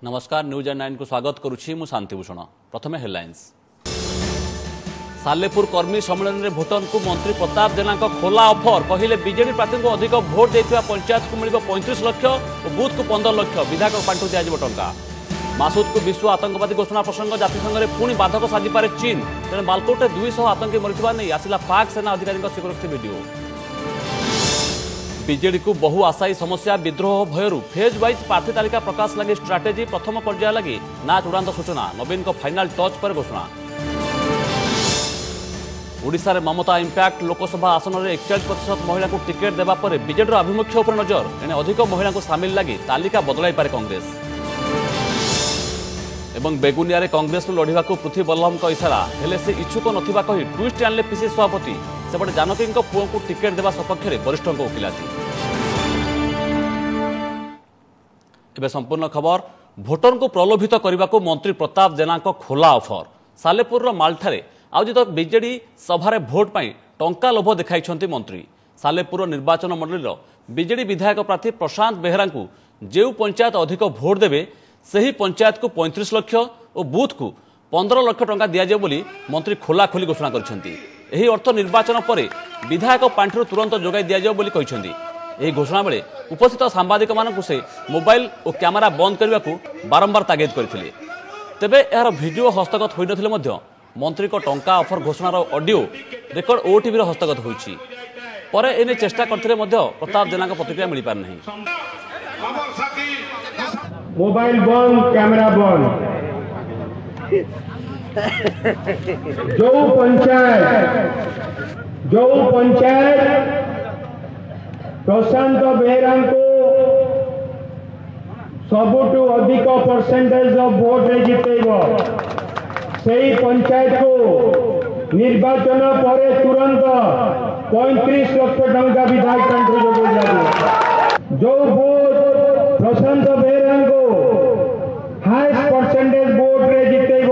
नमस्कार news and 9 को स्वागत करुछि मु शांतिभूषण। प्रथमे हेडलाइंस। सालेपुर कर्मी सम्मेलन में भोटर को मंत्री प्रताप जेना खोला ऑफर कहले बीजेडी प्रार्थी को अधिक भोट देथिबा पंचायत को मिलिबो 35 लाख और बूथ को 15 लाख विधायक पांठु दिया टंका। मासूद को विश्व आतंकवादी घोषणा प्रसंग जातिसंघ में पुणी बाधक साजिपारे चीन तेरे बालकोटे 200 आतंकी मरीथिबा नहीं आसिला पाक सेना अधिकारी स्वीकृति वीडियो। बीजेडी को बहु आशायी समस्या विद्रोह भयरू फेज वाइज प्रार्थी तालिका प्रकाश लगे स्ट्राटेजी प्रथम पर्याय लगे ना चूड़ांत सूचना नवीन को फाइनाल टच पर घोषणा। ओडिशा रे ममता इंपैक्ट लोकसभा आसन में 41% महिला को टिकेट देवा पर बीजेडी आभिमुख्य उपर नजर एने अधिक महिला को सामिल लगी तालिका बदलाई पारे कांग्रेस। एवं बेगुनिया रे कांग्रेस लड़िबा को पृथ्वी बल्लभ का इशारा हेले से इच्छुक नथिबा कही ट्विस्ट आनले पीसी सभापति सेपटे जानकी पुओ को टिकेट देवा सपक्ष में वरिष्ठ वकिलाती। एवं संपूर्ण खबर भोटर को प्रलोभित करने को मंत्री प्रताप जेना खोला ऑफर। सालेपुर मालठारे आयोजित बीजेडी सभारे भोट पाई टंका लोभ देखाई मंत्री। सालेपुर निर्वाचन मंडल बीजेडी विधायक प्रार्थी प्रशांत बेहरा को जो पंचायत अधिक भोट देवे सही पंचायत को 35 लाख और बूथ को 15 लाख टंका दिजाए बोली मंत्री खोला खोली घोषणा कर अर्थ निर्वाचन पर विधायक पांठि तुरंत जोगाई दिजाए बोली कहते। यह घोषणा बेले उपस्थित सांबादिक मानक से मोबाइल और कैमेरा बंद करने को बारंबार तागिद करते। तेबे यार वीडियो हस्तगत होई नथिले मध्य मंत्री को टंका ऑफर घोषणार ऑडियो रेकर्ड ओटीवी हस्तगत होईछि। पर एने चेष्टा करथिले मध्य प्रताप जेना प्रतिक्रिया मिल पार नहीं। मोबाइल बंद कैमरा बंद जो पंचायत प्रशांत बेहरा को सबुठु अधिक परसेंटेज ऑफ वोट रे जितेब सही पंचायत को निर्वाचन पर तुरंत 35 लाख टंका विधायक पांठि जोगाई दिया। जो वोट प्रशांत बेहरा को हाईएस्ट परसेंटेज वोट रे जितेब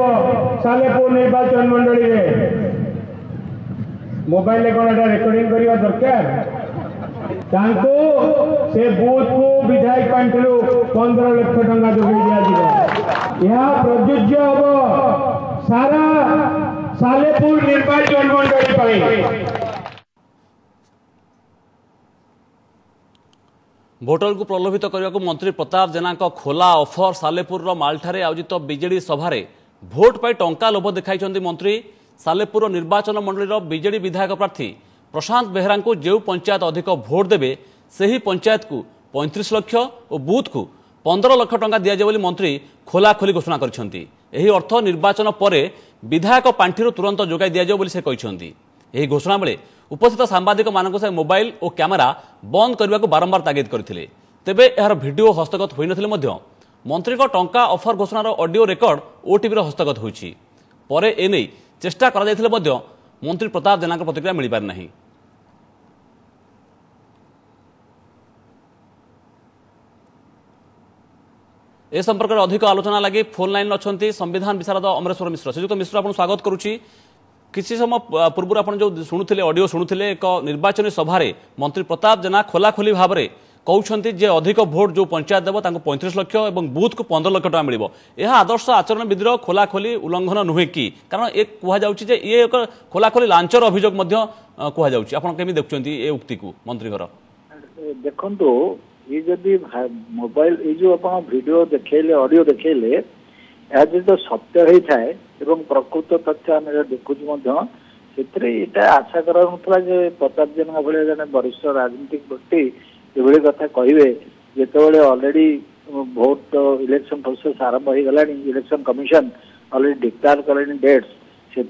सालेपुर निर्वाचन मंडली रे मोबाइल रेकर्डिंग करने दरकार से बूथ को विधायक पांठि 15 लाख टंका जोगाई दिया प्रযোज्य हम सारा सालेपुर निर्वाचन मंडली। भोटर को प्रलोभित करने को मंत्री प्रताप जेना खोला ऑफर। सालेपुर मालठारे आयोजित बीजेडी सभारे भोट पाई टंका लोभ देखाई मंत्री। सालेपुर निर्वाचन मंडल बीजेडी विधायक प्रार्थी प्रशांत बेहरा को जो पंचायत अधिक भोट देवे सही पंचायत को 35 लाख और बूथ को 15 लाख टंका दिजाए बोली मंत्री खोला खोली घोषणा करछंती। एही अर्थ निर्वाचन पर विधायक पांठि तुरंत जोगाई दिजाए बोली से कहछंती। एही घोषणा बेले उपस्थित सांबादिक मानक से मोबाइल और कैमेरा बंद करने को बारंबार तागिद करथिले। तेबे यार वीडियो हस्तगत होई नथिले मध्य मंत्री को टंका ऑफर घोषणार ऑडियो रेकर्ड ओटीवी हस्तगत होईछि। परे एनै चेष्टा करा जायथिले मध्य मंत्री प्रताप जेना प्रतिक्रिया मिल पार नहीं। ए संपर्क में अधिक आलोचना लगे फोन लाइन अच्छा संविधान विशारद अमरेश्वर मिश्र। श्रीजुक्त मिश्र आपको स्वागत करुच्ची। किसी समय पूर्व आप जो शुणुले ऑडियो शुणुले एक निर्वाचन सभारे मंत्री प्रताप जेना खोला खोली भाव में कहते जे अधिक भोट जो पंचायत देव 35 लाख और बूथ को 15 लाख टका मिल। यह आदर्श आचरण विधि खोला खोली उल्लंघन नुहे कि कारण ये कहुचे ये एक खोला खोली लांचर अभियोग कहुचे आप देखते ये उक्ति को मंत्री देखो ये जदि मोबाइल ये जो आप वीडियो देखेले ऑडियो देखेले जो सत्य होता है एवं प्रकृत तथ्य आम देखुँ से आशा कर प्रताप जेना भाई जन वरिष्ठ राजनीतिक व्यक्ति ये कथा कहे जिते ऑलरेडी भोट इलेक्शन प्रोसेस आरंभ हो गला इलेक्शन कमिशन ऑलरेडी डिक्लेयर कले डेट्स से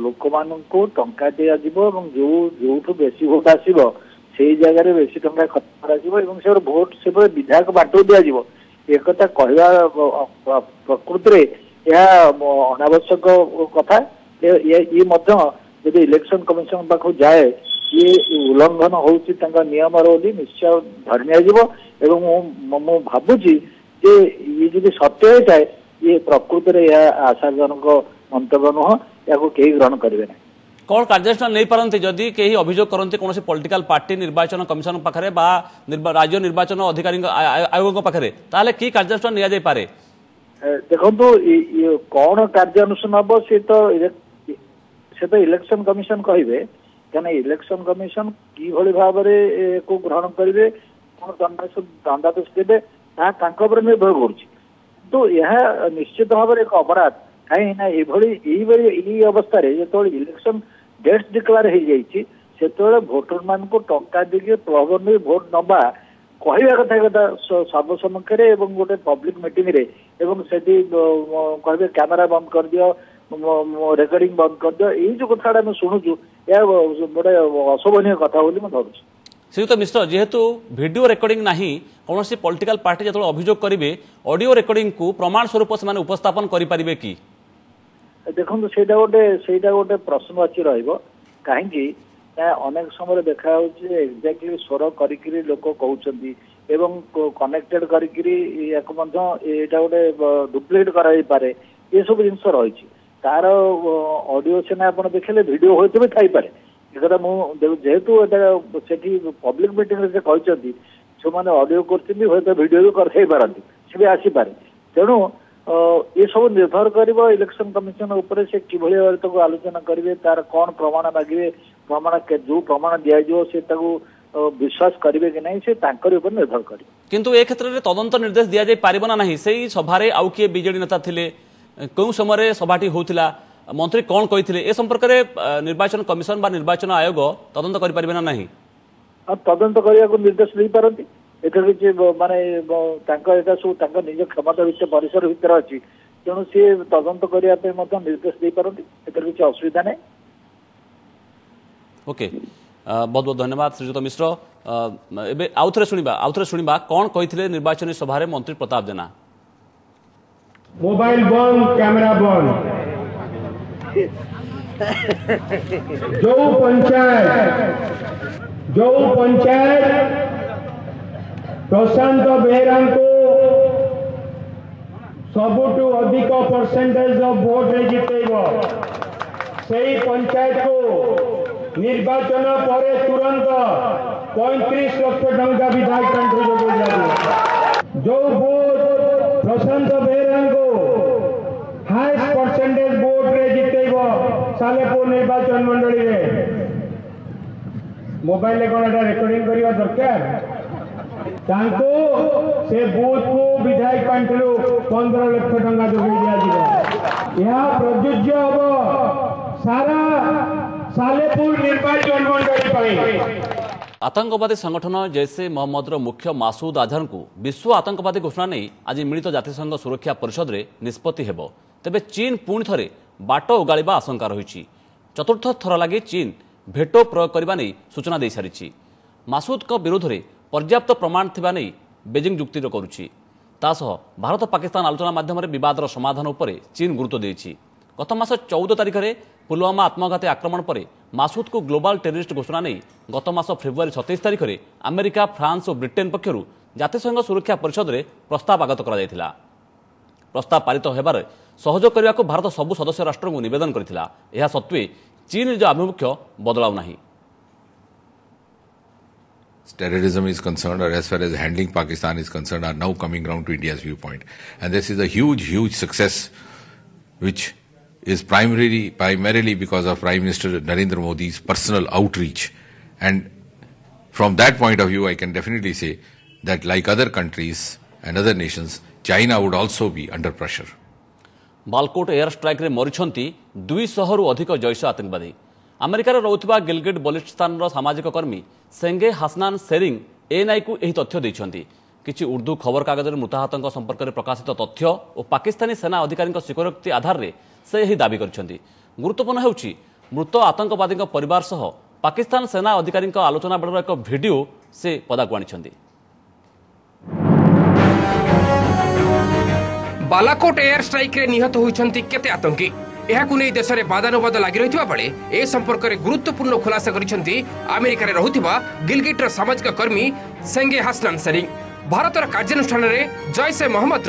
लोक मान टंका दिया जो बेसी भोट आसो से जगह बेसी टंका खर्च कर भोट से विधायक बांटू दिज्व एक कहवा प्रकृति अनावश्यक कथा ये इलेक्शन कमिशन पाख जाए ये उल्लंघन होता नियम निश्चय धरी मु भावुची ये जो सत्य होता है ये प्रकृति आशाजनक मंतव्य नुह या कहीं ग्रहण करेंगे ना। कौन कार्यानुष्ठान नहीं पारती जदि कहीं अभियोग करते कौन पॉलिटिकल पार्टी निर्वाचन कमिशन पाखे राज्य निर्वाचन अधिकारी आयोग पाखे ताले कि कार्यानुष्ठान नि जाए पारे ଦେଖନ୍ତୁ କଣ କାର୍ଯ୍ୟାନୁଷ୍ଠାନ ହବ ସେ ତ ଇଲେକ୍ସନ କମିଶନ କହିବେ, କାରଣ ଇଲେକ୍ସନ କମିଶନ କିଭଳି ଭାବରେ କୁ ଗ୍ରହଣ କରିବେ, କଣ ଦଣ୍ଡାଦେଶ ଦେବେ, ତାହା ତାଙ୍କ ଉପରେ ନିର୍ଭର କରୁଛି। କିନ୍ତୁ ଏହା ନିଶ୍ଚିତ ଭାବରେ ଏକ ଅପରାଧ, କାହିଁକି ନା ଏଇ ଅବସ୍ଥାରେ ଯେତେବେଳେ ଇଲେକ୍ସନ ଡେଟ୍ସ ଡିକ୍ଲେୟାର ହେଇଯାଇଛି ସେତେବେଳେ ଭୋଟର ମାନଙ୍କୁ ଟଙ୍କା ଦେଇକି ପ୍ରଲୋଭନ ଦେଇ ଭୋଟ ନବା କହିବା କଥା ସର୍ବସମ୍ମୁଖରେ ଏବଂ ଗୋଟେ ପବ୍ଲିକ ମିଟିଂରେ, ଏବଂ ସେଠି କହିବେ କ୍ୟାମେରା ବନ୍ଦ କରିଦିଅ, ରେକର୍ଡିଂ ବନ୍ଦ କରିଦିଅ, ଏଇ ଯୋଉ କଥାଟା ଆମେ ଶୁଣୁଛୁ ଏହା ଗୋଟେ ଅଶୋଭନୀୟ କଥା ବୋଲି ମୁଁ ଧରୁଛି। ଶ୍ରୀଯୁକ୍ତ ମିଶ୍ର, ଯେହେତୁ ଭିଡ଼ିଓ ରେକର୍ଡିଂ ନାହିଁ, କୌଣସି ପଲିଟିକାଲ ପାର୍ଟି ଯେତେବେଳେ ଅଭିଯୋଗ କରିବେ ଅଡିଓ ରେକର୍ଡିଂକୁ ପ୍ରମାଣ ସ୍ୱରୂପ ସେମାନେ ଉପସ୍ଥାପନ କରିପାରିବେ କି? ଦେଖନ୍ତୁ ସେଇଟା ଗୋଟେ ପ୍ରଶ୍ନବାଚୀ ରହିବ। କାହିଁକି ନା ଅନେକ ସମୟରେ ଦେଖା ଯାଉଛି ଏକ୍ଜାକ୍ଟଲି ସ୍ୱର କରିକିରି ଲୋକ କହୁଛନ୍ତି ଏବଂ କନେକ୍ଟେଡ କରିକିରି ୟାକୁ ମଧ୍ୟ ଏଇଟା ଗୋଟେ ଡୁପ୍ଲିକେଟ କରାଯାଇପାରେ, ଏସବୁ ଜିନିଷ ରହିଛି। ତାର ଅଡିଓ ସିନା ଆପଣ ଦେଖିଲେ ଭିଡିଓ ହୁଏତ ବି ଥାଇପାରେ, ଏକଥା ମୁଁ ଯେହେତୁ ଏଟା ସେଠି ପବ୍ଲିକ ମିଟିଂରେ ସେ କହିଛନ୍ତି, ଯେଉଁମାନେ ଅଡିଓ କରୁଛନ୍ତି ହୁଏତ ଭିଡିଓ ବି କରିଥାଇ ପାରନ୍ତି, ସେ ବି ଆସିପାରେ। ତେଣୁ ଏସବୁ ନିର୍ଭର କରିବ ଇଲେକ୍ସନ କମିଶନ ଉପରେ, ସେ କିଭଳି ଭାବରେ ତାକୁ ଆଲୋଚନା କରିବେ, ତାର କଣ ପ୍ରମାଣ ମାଗିବେ, ଯୋଉ ପ୍ରମାଣ ଦିଆଯିବ ସେ ତାକୁ ବିଶ୍ୱାସ କରିବେ କି ନାହିଁ, ସେ ତାଙ୍କରି ଉପରେ ନିର୍ଭର କରିବେ। କିନ୍ତୁ ଏ କ୍ଷେତ୍ରରେ ତଦନ୍ତ ନିର୍ଦ୍ଦେଶ ଦିଆଯାଇ ପାରିବ ନା ନାହିଁ? ସେଇ ସଭାରେ ଆଉ କିଏ ବିଜେଡି ନେତା ଥିଲେ, କେଉଁ ସମୟରେ ସଭାଟି ହେଉଥିଲା, ମନ୍ତ୍ରୀ କଣ କହିଥିଲେ, ଏ ସମ୍ପର୍କରେ ନିର୍ବାଚନ କମିଶନ ବା ନିର୍ବାଚନ ଆୟୋଗ ତଦନ୍ତ କରିପାରିବେ ନା ନାହିଁ? ତଦନ୍ତ କରିବାକୁ ନିର୍ଦ୍ଦେଶ ଦେଇପାରନ୍ତି। ଏଥିରେ କିଛି ମାନେ ତାଙ୍କ ଏଟା ସବୁ ତାଙ୍କ ନିଜ କ୍ଷମତା ଭିତରେ ପରିସର ଭିତରେ ଅଛି, ତେଣୁ ସିଏ ତଦନ୍ତ କରିବା ପାଇଁ ମଧ୍ୟ ନିର୍ଦ୍ଦେଶ ଦେଇପାରନ୍ତି, ଏଥିରେ କିଛି ଅସୁବିଧା ନାହିଁ। ओके, बहुत बहुत धन्यवाद श्रीजुत मिश्र। एबे आउथरे शुणिबा कौन कहिथिले निर्वाचन सभा रे मंत्री प्रताप जेना? मोबाइल बंद, कैमरा बंद। जो पंचायत प्रशांत बेहेरा को सबुठु अधिक परसेंटेज ऑफ वोट रे जितेब, सही पंचायत को निर्वाचन पर तुरंत 35 लाख टंका विधायक जो वोट प्रशांत बेहेरा को हाईएस्ट परसेंटेज वोट रे जितेब सालेपुर निर्वाचन मंडली रे, मोबाइल कौन रेकर्डिंग करने दरकार, से बूथ को विधायक पांठि 15 लाख टंका जोगाई दिया प्रযোज्य हम सारा सालेपुर निर्वाचन मंडली। आतंकवादी संगठन जैसे मोहम्मदर मुख्य मासूद अजहर को विश्व आतंकवादी घोषणा नहीं आज मिलित जातिसंघ सुरक्षा परिषद में निष्पत्ति हेब। तेबे चीन पुणी थे बाट उगाड़ा आशंका रही। चतुर्थ थर लगी चीन भेटो प्रयोग करने नहीं सूचना दे सारी। मासूद विरोध में पर्याप्त प्रमाण थिबा नहीं बेजिंग जुक्ति करुछि। तासह भारत पाकिस्तान आलोचना माध्यम बदर समाधान उपर चीन गुरुत्व देछि। गत मास 14 तारिख में पुलवामा आत्मघाती आक्रमण पर मासूद को ग्लोबल टेररिस्ट घोषणा नहीं गत मास फेब्रुआरी 27 तारिख में अमेरिका, फ्रांस और ब्रिटेन पक्षर जातिसंघ सुरक्षा परिषद में प्रस्ताव आगत करा। प्रस्ताव पारित होबार सहयोग करने को भारत सबु सदस्य राष्ट्र को निवेदन करथिला। एहा सत्वे चीन निज आभिमुख्य बदलाव नहीं। Terrorism is concerned, or as far as handling Pakistan is concerned, are now coming round to India's viewpoint. And this is a huge success, which is primarily because of Prime Minister Narendra Modi's personal outreach. And from that point of view, I can definitely say that like other countries and other nations, China would also be under pressure. Balakot air strike रे मरिछंती 200 रु अधिक जैश आतंकवादी। अमेरिकार रहुथिबा गिलगिट बलिस्तान सामाजिक कर्मी सेंगे हासनान Tsering ANI को यही तथ्य देछंती। किछि उर्दू खबर कागज में मृताहतों संपर्क में प्रकाशित तथ्य और पाकिस्तानी सेना अधिकारी स्वीकारोक्ति आधार में से यही दाबी करछंती। गुरुत्वपूर्ण हेउछि मृत आतंकवादी परिवार सह पाकिस्तान सेना अधिकारी आलोचना बेलर एक भिडियो से पदाकु आनिछंती। बालाकोट एयर स्ट्राइक रे निहत होइछंती केते आतंकी, एहाकु नै देश रे बादानुबाद लागि रहितबा बेले ए संपर्क में गुरुत्वपूर्ण खुलासा करिछंती अमेरिका रे रहुथिबा गिलगिटर सामाजिक कर्मी सेंगे हासनान सेरिंग। भारतर कार्यानुष्ठान में जैश ए मोहम्मद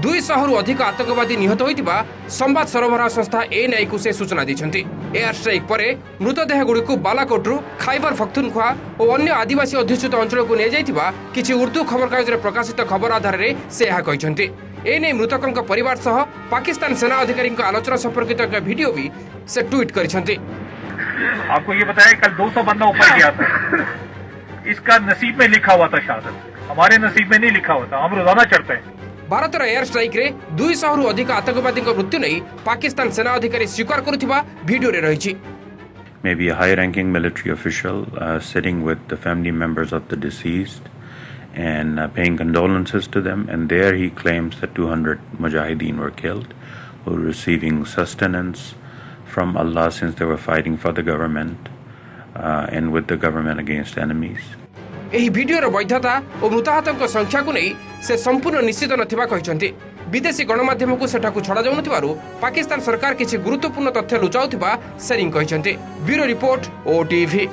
200 रु अधिक आतंकवादी निहत होइतिबा संबाद सरबराह संस्था एएनआई को से सूचना दैछंती। एयर स्ट्राइक पर मृतदेह गुड़ी को बालाकोटरू खाइबर पख्तूनख्वा और अन्य आदिवासी अध्युषित अंचल को नहीं जाइतिबा किछि उर्दू खबर कागज रे प्रकाशित खबर आधार में से यह कहछंती। एने मृतकों परिवार सह पाकिस्तान सेना अधिकारी आलोचना संपर्कित एक वीडियो भी से ट्वीट करिसेंती। आपको ये बताया कल 200 बंदा ऊपर गया था, इसका नसीब में लिखा हुआ था, शायद हमारे नसीब में नहीं लिखा हुआ था, हम रोजाना चढ़ते हैं। भारत एयर स्ट्राइक रे 200 रु अधिक आतंकवादी मृत्यु नहीं पाकिस्तान सेना अधिकारी स्वीकार करुथिबा वीडियो रे रहिछि। Maybe a high-ranking military official sitting with the family members of the deceased and paying condolences to them, and there he claims that 200 mujahideen were killed who were receiving sustenance from Allah since they were fighting for the government and with the government against enemies. एही वीडियोर वैधता और मृताहतों संख्या को नहीं से संपूर्ण निश्चित नथिबा कहिसंती। विदेशी गणमाध्यम को सेठाकु छड़ा जाउ नथिबारु पाकिस्तान सरकार किछि गुरुत्वपूर्ण तथ्य लुचाउथिबा सेरिंग कहिसंती। Bureau report OTV.